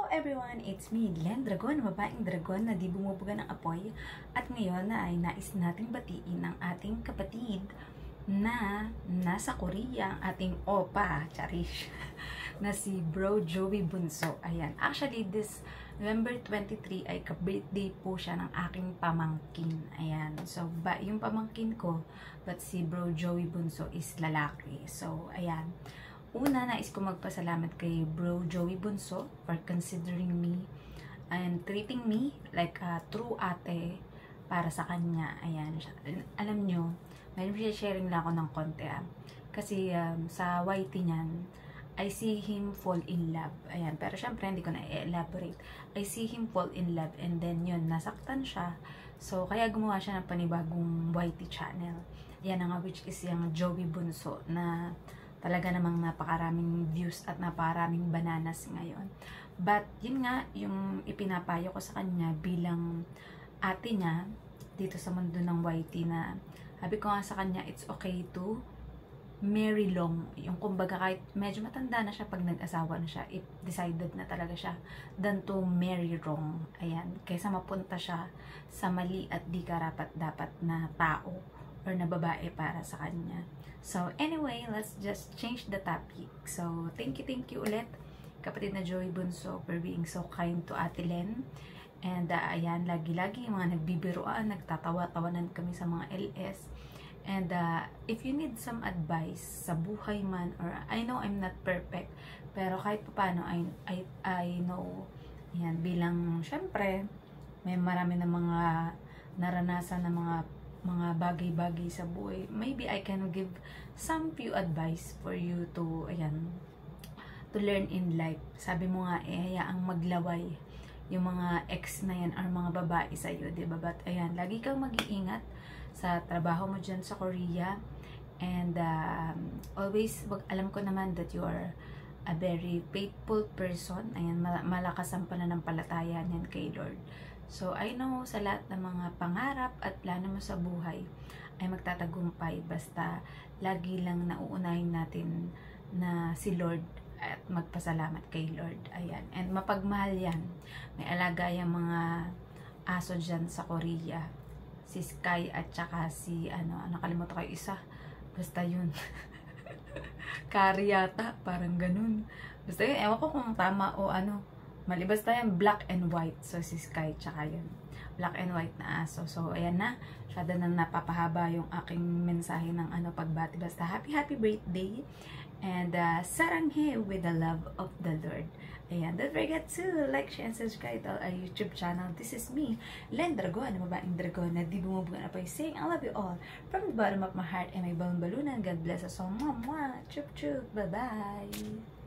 everyone! It's me, Len Dragon, babaeng dragon na di bumubuga ng apoy. At ngayon na ay nais nating batiin ang ating kapatid na nasa Korea, ang ating opa, charish, na si Bro Joey Bunso. Ayan, actually this November 23 ay ka-birthday po siya ng aking pamangkin. Ayan, so yung pamangkin ko, but si Bro Joey Bunso is lalaki. So, ayan. Una, nais ko magpasalamat kay Bro Joey Bunso for considering me and treating me like a true ate para sa kanya. Ayan. Alam nyo, may sharing lang ako ng konti. Kasi sa YT niyan, I see him fall in love. Ayan. Pero syempre, hindi ko na i-elaborate. I see him fall in love and then yun, nasaktan siya. So, kaya gumawa siya ng panibagong YT channel. Yan nga, which is yung Joey Bunso na talaga namang napakaraming views at napakaraming bananas ngayon. But, yun nga, yung ipinapayo ko sa kanya bilang ate niya dito sa mundo ng YT na sabi ko nga sa kanya, it's okay to marry long. Yung kumbaga kahit medyo matanda na siya pag nag-asawa na siya, if decided na talaga siya, than to marry wrong. Ayan. Kaysa mapunta siya sa mali at di karapat-dapat na tao or na babae para sa kanya. So, anyway, let's just change the topic. So, thank you ulit, kapatid na Joey Bunso, for being so kind to Ate Len. And, ayan, lagi-lagi yung mga nagbibiroan, nagtatawa-tawanan kami sa mga LS. And, if you need some advice sa buhay man, or I know I'm not perfect, pero kahit paano, I know, ayan, bilang, syempre, may marami na mga naranasan na mga bagay-bagay sa buhay. Maybe I can give some few advice for you to, ayan, to learn in life. Sabi mo nga, hayaang maglaway yung mga ex na yan or mga babae sa'yo, diba? But, ayan, lagi kang mag-iingat sa trabaho mo dyan sa Korea. And, always, alam ko naman that you are a very faithful person. Ayan, malakas ang pananampalataya niyan kay Lord. So, I know sa lahat ng mga pangarap at plano mo sa buhay ay magtatagumpay basta lagi lang nauunahin natin na si Lord at magpasalamat kay Lord. Ayan. And mapagmahal yan. May alaga yung mga aso dyan sa Korea. Si Sky at saka si, nakalimutan ko yung isa. Basta yun. Kari yata. Parang ganun. Basta yun, ewan ko kung tama o mali, basta yan, black and white. So, si Sky, tsaka yun. Black and white na aso. So, ayan na. Masyado nang napapahaba yung aking mensahe ng pagbati. Basta, happy birthday. And, saranghe with the love of the Lord. Ayan. Don't forget to like, share, and subscribe to our YouTube channel. This is me, Len Dragon, na babaeng dragon na di bumubuga na pa saying, I love you all. From the bottom of my heart and my balon-balunan. God bless us all. Mwah, mwah. Chup, chup. Bye-bye.